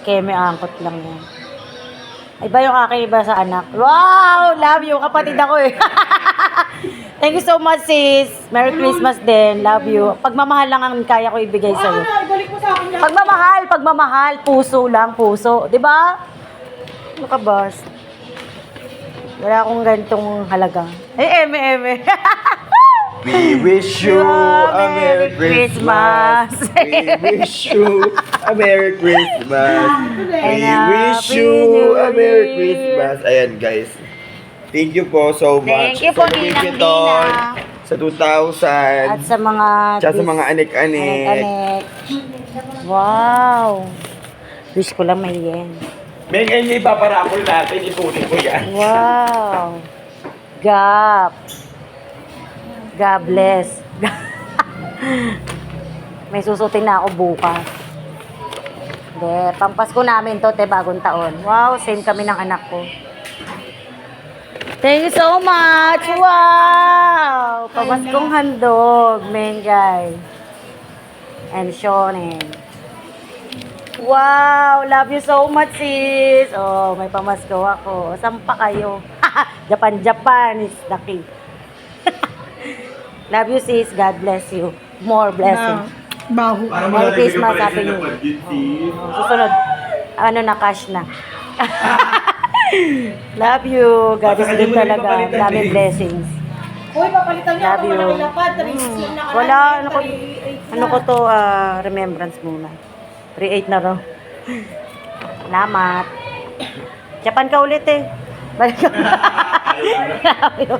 Keme angkot lang yan. Iba yung akin, iba sa anak. Wow! Love you. Kapatid ako eh. Thank you so much, sis. Merry Christmas din. Love you. Pagmamahal lang ang kaya ko ibigay sa'yo. Ibalik mo sa akin yan. Pagmamahal. Puso lang, puso. Di ba? Ano ka, boss? Wala akong ganitong halaga. Eme. We wish you a Merry Christmas. We wish you a Merry Christmas. We wish you a Merry Christmas. Ayan guys. Thank you po so much. Thank you po, sa Ninang Bridgeton, Dina. Sa 2,000. At sa mga... Tsaka sa mga anik-anik. anik-anik. Wow. Wish ko lang may yen. May ngayon ipaparapol natin. Ipunin ko yan. Wow. God bless. May susutin na ako bukas. De, pampasko namin to, te, bagong taon. Wow, same kami ng anak ko. Thank you so much. Wow! Pamaskong handog, Mengay. And Shonen. Wow! Love you so much, sis. Oh, may pamasko ako. Saan pa kayo? Japan is the key. Love you, sis. God bless you. More blessings. Baho. Merry Christmas, Happy New Year. Susunod. Ano na, cash na. Love you. God is good talaga. Dami blessings. Uy, papalitan niya Love ako you. malapad. 3 lang nakalagay. Wala, ano ko to, remembrance muna. 3-8 na raw. Salamat. Japan ka ulit eh. Balik ka. Love you.